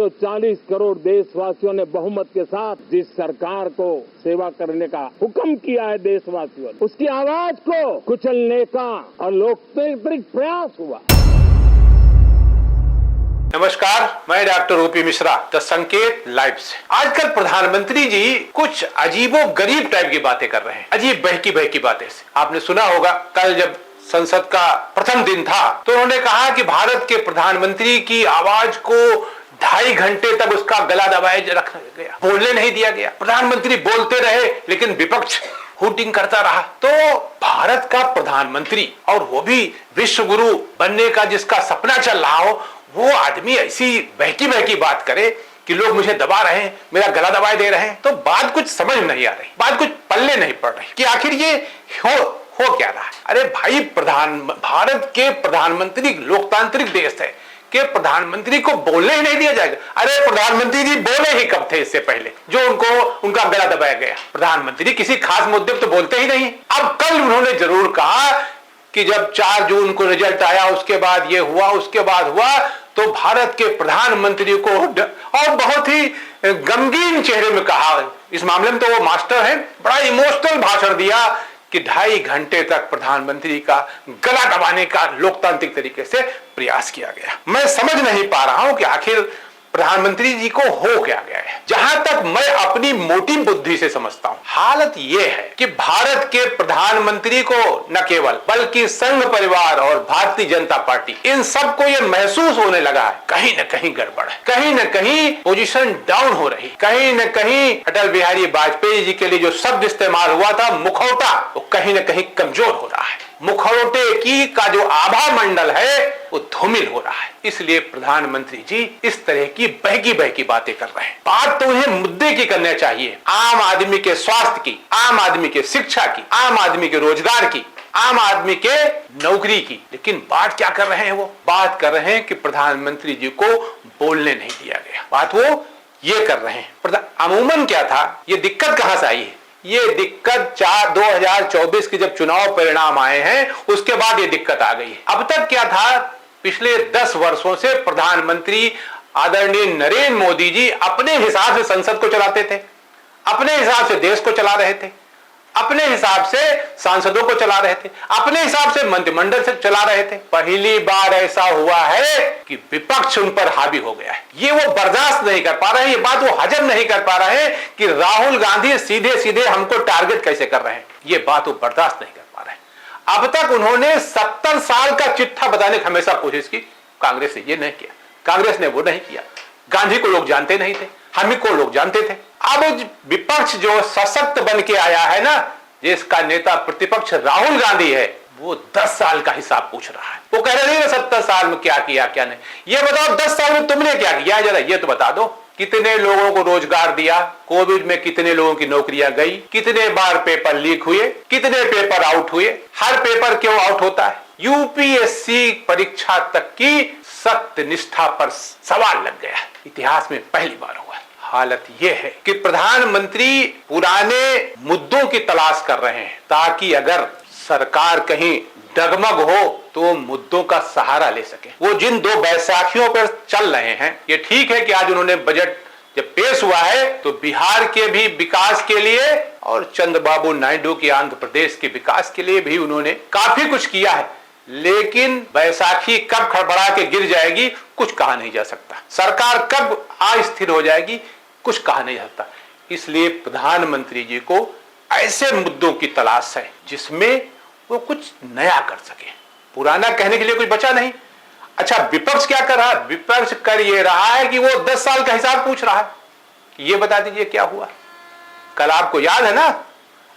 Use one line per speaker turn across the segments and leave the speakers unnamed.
140 करोड़ देशवासियों ने बहुमत के साथ जिस सरकार को सेवा करने का हुक्म किया है देशवासियों ने, उसकी आवाज को कुचलने का और लोकतांत्रिक प्रयास हुआ।
नमस्कार, मैं डॉक्टर ओपी मिश्रा, द संकेत लाइव से। आजकल प्रधानमंत्री जी कुछ अजीबो गरीब टाइप की बातें कर रहे हैं, अजीब बहकी बातें से। आपने सुना होगा, कल जब संसद का प्रथम दिन था तो उन्होंने कहा कि भारत के प्रधानमंत्री की आवाज को 2.5 घंटे तक उसका गला दबाए रखा गया, बोलने नहीं दिया गया। प्रधानमंत्री बोलते रहे लेकिन विपक्ष हूटिंग करता रहा। तो भारत का प्रधानमंत्री, और वो भी विश्व गुरु बनने का जिसका सपना चल रहा हो, वो आदमी ऐसी बहकी बात करे कि लोग मुझे दबा रहे हैं, मेरा गला दबाए दे रहे हैं, तो बात कुछ समझ नहीं आ रही, बात कुछ पल्ले नहीं पड़ रही कि आखिर ये हो क्या रहा है। अरे भाई, भारत के प्रधानमंत्री लोकतांत्रिक देश है कि प्रधानमंत्री को बोलने ही नहीं दिया जाएगा। अरे प्रधानमंत्री जी बोले ही कब थे इससे पहले जो उनका गला दबाया गया? प्रधानमंत्री किसी खास मुद्दे पर तो बोलते ही नहीं। अब कल उन्होंने जरूर कहा कि जब 4 जून को रिजल्ट आया, उसके बाद ये हुआ, उसके बाद हुआ, तो भारत के प्रधानमंत्री को, और बहुत ही गमगीन चेहरे में कहा, इस मामले में तो वो मास्टर है, बड़ा इमोशनल भाषण दिया कि 2.5 घंटे तक प्रधानमंत्री का गला दबाने का लोकतांत्रिक तरीके से प्रयास किया गया। मैं समझ नहीं पा रहा हूं कि आखिर प्रधानमंत्री जी को हो क्या गया है। जहां तक मैं अपनी मोटी बुद्धि से समझता हूं, हालत यह है कि भारत के प्रधानमंत्री को न केवल बल्कि संघ परिवार और भारतीय जनता पार्टी, इन सबको यह महसूस होने लगा है कहीं न कहीं गड़बड़ है, कहीं न कहीं पोजीशन डाउन हो रही, कहीं न कहीं अटल बिहारी वाजपेयी जी के लिए जो शब्द इस्तेमाल हुआ था मुखौटा, वो कहीं न कहीं कमजोर हो रहा है। मुखौटे की का जो आभा मंडल है वो धूमिल हो रहा है। इसलिए प्रधानमंत्री जी इस तरह की बहकी बातें कर रहे हैं। बात तो उन्हें मुद्दे की करना चाहिए, आम आदमी के स्वास्थ्य की, आम आदमी के शिक्षा की, आम आदमी के रोजगार की, आम आदमी के नौकरी की। लेकिन बात क्या कर रहे हैं? वो बात कर रहे हैं कि प्रधानमंत्री जी को बोलने नहीं दिया गया। बात वो ये कर रहे हैं। अमूमन क्या था, ये दिक्कत कहां से आई है? ये दिक्कत 2024 के जब चुनाव परिणाम आए हैं उसके बाद ये दिक्कत आ गई है। अब तक क्या था, पिछले 10 वर्षों से प्रधानमंत्री आदरणीय नरेंद्र मोदी जी अपने हिसाब से संसद को चलाते थे, अपने हिसाब से देश को चला रहे थे, अपने हिसाब से सांसदों को चला रहे थे, अपने हिसाब से मंत्रिमंडल से चला रहे थे। पहली बार ऐसा हुआ है कि विपक्ष उन पर हावी हो गया है। ये वो बर्दाश्त नहीं कर पा रहे हैं, ये बात वो हजम नहीं कर पा रहे हैं कि राहुल गांधी सीधे हमको टारगेट कैसे कर रहे हैं। ये बात वो बर्दाश्त नहीं कर पा रहे हैं। अब तक उन्होंने 70 साल का चिट्ठा बताने की हमेशा कोशिश की, कांग्रेस ने ये नहीं किया, कांग्रेस ने वो नहीं किया। गांधी को लोग जानते नहीं थे, हम को लोग जानते थे। अब विपक्ष जो सशक्त बन के आया है ना, जिसका नेता प्रतिपक्ष राहुल गांधी है, वो 10 साल का हिसाब पूछ रहा है। वो कह रहे नहीं 70 साल में क्या किया क्या नहीं। ये बताओ 10 साल में तुमने क्या किया, जरा ये तो बता दो। कितने लोगों को रोजगार दिया, कोविड में कितने लोगों की नौकरियां गई, कितने बार पेपर लीक हुए, कितने पेपर आउट हुए, हर पेपर क्यों आउट होता है। यूपीएससी परीक्षा तक की सत्य निष्ठा पर सवाल लग गया, इतिहास में पहली बार हुआ है। हालत यह है कि प्रधानमंत्री पुराने मुद्दों की तलाश कर रहे हैं ताकि अगर सरकार कहीं डगमग हो तो मुद्दों का सहारा ले सके। वो जिन 2 बैसाखियों पर चल रहे हैं, ये ठीक है कि आज उन्होंने बजट जब पेश हुआ है तो बिहार के भी विकास के लिए और चंद्रबाबू नायडू के आंध्र प्रदेश के विकास के लिए भी उन्होंने काफी कुछ किया है, लेकिन बैसाखी कब खड़बड़ा के गिर जाएगी कुछ कहा नहीं जा सकता। सरकार कब अस्थिर हो जाएगी कुछ कहा नहीं जा सकता। इसलिए प्रधानमंत्री जी को ऐसे मुद्दों की तलाश है जिसमें वो कुछ नया कर सके। पुराना कहने के लिए कुछ बचा नहीं। अच्छा, विपक्ष क्या कर रहा है? विपक्ष कर ये रहा है कि वो 10 साल का हिसाब पूछ रहा है कि ये बता दीजिए क्या हुआ। कल आपको याद है ना,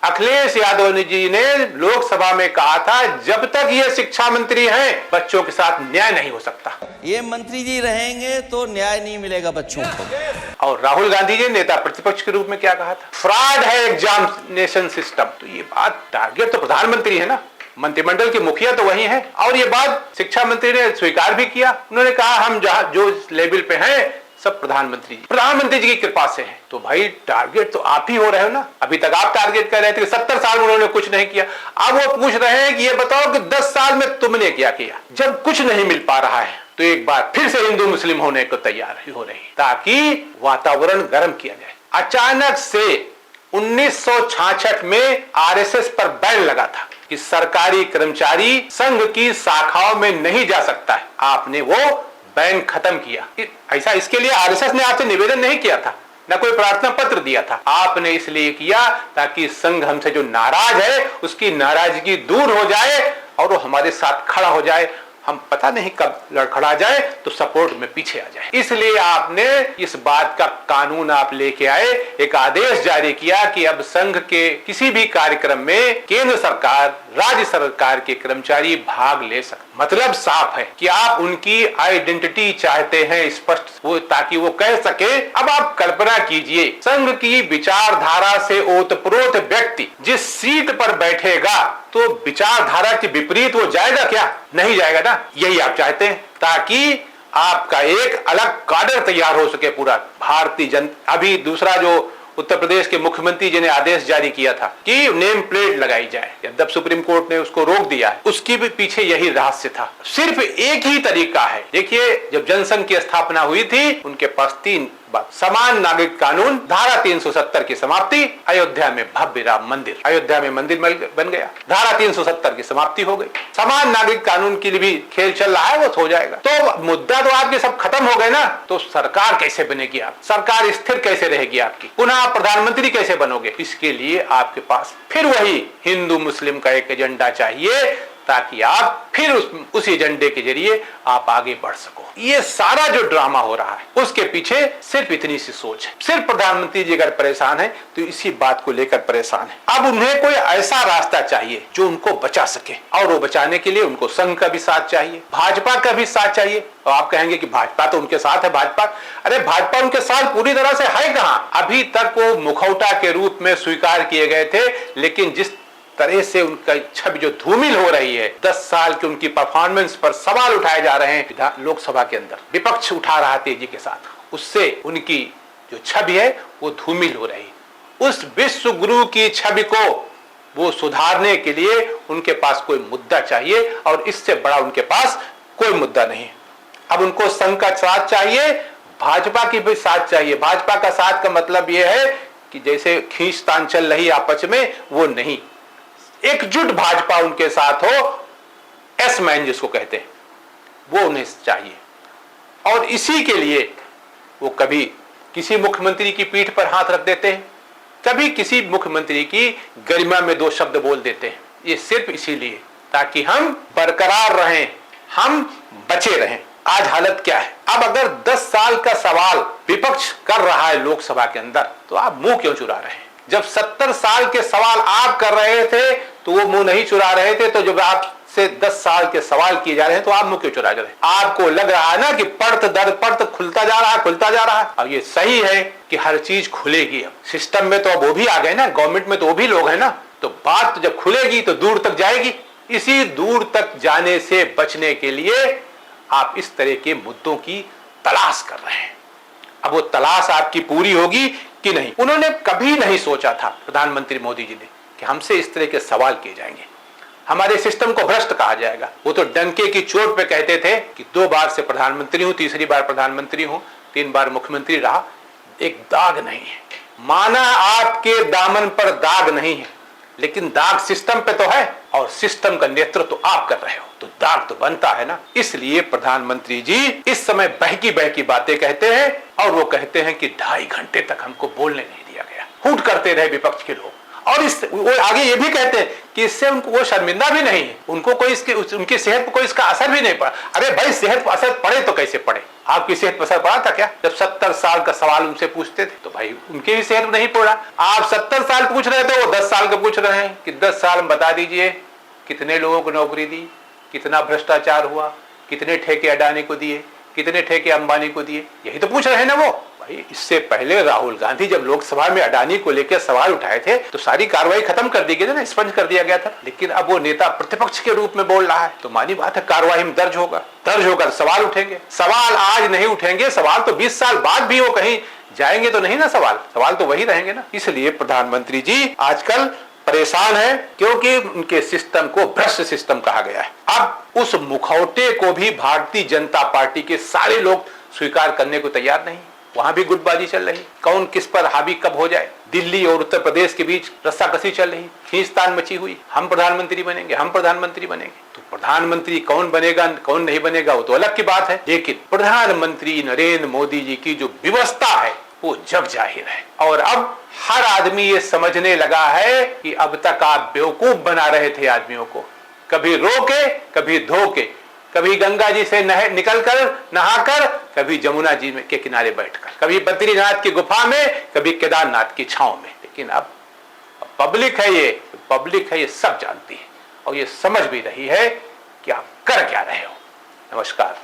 अखिलेश यादव जी ने लोकसभा में कहा था जब तक ये शिक्षा मंत्री हैं बच्चों के साथ न्याय नहीं हो सकता।
ये मंत्री जी रहेंगे तो न्याय नहीं मिलेगा बच्चों को।
और राहुल गांधी जी नेता प्रतिपक्ष के रूप में क्या कहा था? फ्रॉड है एग्जामिनेशन सिस्टम। तो ये बात, टारगेट तो प्रधानमंत्री है ना, मंत्रिमंडल के मुखिया तो वही है। और ये बात शिक्षा मंत्री ने स्वीकार भी किया। उन्होंने कहा हम जहां जो लेवल पे हैं सब प्रधानमंत्री जी की कृपा से है। तो भाई टारगेट तो आप ही हो रहे हो ना। अभी तक आप टारगेट कर रहे थे 70 साल में उन्होंने कुछ नहीं किया। अब वो पूछ रहे हैं कि ये बताओ कि 10 साल में तुमने क्या किया। जब कुछ नहीं मिल पा रहा है तो एक बार फिर से हिंदू मुस्लिम होने को तैयार हो रही, ताकि वातावरण गर्म किया जाए। अचानक से 1966 में आरएसएस पर बैन लगा था कि सरकारी कर्मचारी संघ की शाखाओं में नहीं जा सकता है। आपने वो बैन खत्म किया। ऐसा इसके लिए आरएसएस ने आपसे निवेदन नहीं किया था, न कोई प्रार्थना पत्र दिया था। आपने इसलिए किया ताकि संघ हमसे जो नाराज है उसकी नाराजगी दूर हो जाए और वो हमारे साथ खड़ा हो जाए। हम पता नहीं कब लड़खड़ा जाए तो सपोर्ट में पीछे आ जाए। इसलिए आपने इस बात का कानून आप लेके आए, एक आदेश जारी किया कि अब संघ के किसी भी कार्यक्रम में केंद्र सरकार, राज्य सरकार के कर्मचारी भाग ले सकते। मतलब साफ है कि आप उनकी आइडेंटिटी चाहते हैं स्पष्ट, वो ताकि वो कह सके। अब आप कल्पना कीजिए, संघ की विचारधारा से ओतप्रोत व्यक्ति जिस सीट पर बैठेगा तो विचारधारा के विपरीत वो जाएगा क्या? नहीं जाएगा ना। यही आप चाहते हैं ताकि आपका एक अलग काडर तैयार हो सके पूरा भारतीय जनता। अभी दूसरा जो उत्तर प्रदेश के मुख्यमंत्री जी ने आदेश जारी किया था कि नेम प्लेट लगाई जाए, जब सुप्रीम कोर्ट ने उसको रोक दिया, उसकी भी पीछे यही रहस्य था। सिर्फ एक ही तरीका है। देखिए, जब जनसंघ की स्थापना हुई थी उनके पास 3 बात: समान नागरिक कानून, धारा 370 की समाप्ति, अयोध्या में भव्य राम मंदिर। अयोध्या में मंदिर बन गया, धारा 370 की समाप्ति हो गई। समान नागरिक कानून के लिए भी खेल चल रहा है, वो हो जाएगा। तो मुद्दा तो आपके सब खत्म हो गए ना। तो सरकार कैसे बनेगी? आप सरकार स्थिर कैसे रहेगी आपकी? पुनः आप प्रधानमंत्री कैसे बनोगे? इसके लिए आपके पास फिर वही हिंदू मुस्लिम का एक एजेंडा चाहिए ताकि आप फिर उस एजेंडे के जरिए आप आगे बढ़ सको। ये सारा जो ड्रामा हो रहा है उसके पीछे सिर्फ इतनी सी सोच है। सिर्फ प्रधानमंत्री जी अगर परेशान है तो इसी बात को लेकर परेशान है। अब उन्हें कोई ऐसा रास्ता चाहिए जो उनको बचा सके, और वो बचाने के लिए उनको संघ का भी साथ चाहिए, भाजपा का भी साथ चाहिए। तो आप कहेंगे कि भाजपा तो उनके साथ है। भाजपा, अरे भाजपा उनके साथ पूरी तरह से है कहां? अभी तक वो मुखौटा के रूप में स्वीकार किए गए थे, लेकिन जिस तरह से उनका छवि जो धूमिल हो रही है, 10 साल की उनकी परफॉर्मेंस पर सवाल उठाए जा रहे हैं लोकसभा के अंदर, विपक्ष उठा रहा है तेजी के साथ, उससे उनकी जो छवि है वो धूमिल हो रही है। उस विश्व गुरु की छवि को वो सुधारने के लिए उनके पास कोई मुद्दा चाहिए, और इससे बड़ा उनके पास कोई मुद्दा नहीं। अब उनको संघ का साथ चाहिए, भाजपा की भी साथ चाहिए। भाजपा का साथ का मतलब यह है कि जैसे खींचतान चल रही आपस में, वो नहीं, एकजुट भाजपा उनके साथ हो, एस मैन जिसको कहते हैं, वो उन्हें चाहिए। और इसी के लिए वो कभी किसी मुख्यमंत्री की पीठ पर हाथ रख देते हैं, कभी किसी मुख्यमंत्री की गरिमा में 2 शब्द बोल देते हैं। ये सिर्फ इसीलिए ताकि हम बरकरार रहें, हम बचे रहें। आज हालत क्या है? अब अगर 10 साल का सवाल विपक्ष कर रहा है लोकसभा के अंदर, तो आप मुंह क्यों चुरा रहे हैं? जब 70 साल के सवाल आप कर रहे थे तो वो मुंह नहीं चुरा रहे थे, तो जब आपसे 10 साल के सवाल किए जा रहे हैं तो आप मुंह क्यों चुरा रहे हैं? आपको लग रहा है ना कि पड़त दर पड़त खुलता जा रहा है, खुलता जा रहा है। अब ये सही है कि हर चीज खुलेगी। अब सिस्टम में तो अब वो भी आ गए ना, गवर्नमेंट में तो वो भी लोग हैं ना, तो बात तो जब खुलेगी तो दूर तक जाएगी। इसी दूर तक जाने से बचने के लिए आप इस तरह के मुद्दों की तलाश कर रहे हैं। अब वो तलाश आपकी पूरी होगी कि नहीं? उन्होंने कभी नहीं सोचा था, प्रधानमंत्री मोदी जी ने, कि हमसे इस तरह के सवाल किए जाएंगे, हमारे सिस्टम को भ्रष्ट कहा जाएगा। वो तो डंके की चोट पे कहते थे कि 2 बार से प्रधानमंत्री हूं, तीसरी बार प्रधानमंत्री हूं, 3 बार मुख्यमंत्री रहा, एक दाग नहीं है। माना आपके दामन पर दाग नहीं है, लेकिन दाग सिस्टम पे तो है, और सिस्टम का नेतृत्व तो आप कर रहे हो, तो दाग तो बनता है ना। इसलिए प्रधानमंत्री जी इस समय बहकी बहकी बातें कहते हैं, और वो कहते हैं कि 2.5 घंटे तक हमको बोलने नहीं दिया गया। हूट करते रहे विपक्ष के लोग, और वो आगे ये भी कहते हैं कि इससे उनको वो शर्मिंदा भी नहीं है, उनको कोई उनकी सेहत पर कोई इसका असर भी नहीं पड़ा। अरे भाई, सेहत पर असर पड़े तो कैसे पड़े? आपकी सेहत पर असर पड़ा था क्या? जब 70 साल का सवाल उनसे पूछते थे तो भाई उनकी भी सेहत नहीं पड़ा। आप 70 साल पूछ रहे थे, वो 10 साल का पूछ रहे हैं कि 10 साल में बता दीजिए कितने लोगों को नौकरी दी, कितना भ्रष्टाचार हुआ, कितने ठेके अडानी को दिए, कितने ठेके अंबानी को दिए, यही तो पूछ रहे हैं ना वो। भाई, इससे पहले राहुल गांधी जब लोकसभा में अडानी को लेकर सवाल उठाए थे तो सारी कार्रवाई खत्म कर दी गई ना, स्पंज कर दिया गया था। लेकिन अब वो नेता प्रतिपक्ष के रूप में बोल रहा है, तो मानी बात है कार्रवाई में दर्ज होकर सवाल उठेंगे। सवाल आज नहीं उठेंगे, सवाल तो 20 साल बाद भी वो कहीं जाएंगे तो नहीं ना, सवाल तो वही रहेंगे ना। इसलिए प्रधानमंत्री जी आजकल परेशान है, क्योंकि उनके सिस्टम को भ्रष्ट सिस्टम कहा गया है। अब उस मुखौटे को भी भारतीय जनता पार्टी के सारे लोग स्वीकार करने को तैयार नहीं। वहां भी गुटबाजी चल रही, कौन किस पर हावी कब हो जाए। दिल्ली और उत्तर प्रदेश के बीच रस्साकसी चल रही, खींचतान मची हुई, हम प्रधानमंत्री बनेंगे, हम प्रधानमंत्री बनेंगे। तो प्रधानमंत्री कौन बनेगा कौन नहीं बनेगा वो तो अलग की बात है, लेकिन प्रधानमंत्री नरेंद्र मोदी जी की जो व्यवस्था है वो जग जाहिर है। और अब हर आदमी ये समझने लगा है कि अब तक आप बेवकूफ बना रहे थे आदमियों को, कभी रोके कभी धोके, कभी गंगा जी से निकलकर नहाकर, कभी जमुना जी के किनारे बैठकर, कभी बद्रीनाथ की गुफा में, कभी केदारनाथ की छांव में। लेकिन अब पब्लिक है, ये सब जानती है और ये समझ भी रही है कि आप कर क्या रहे हो। नमस्कार।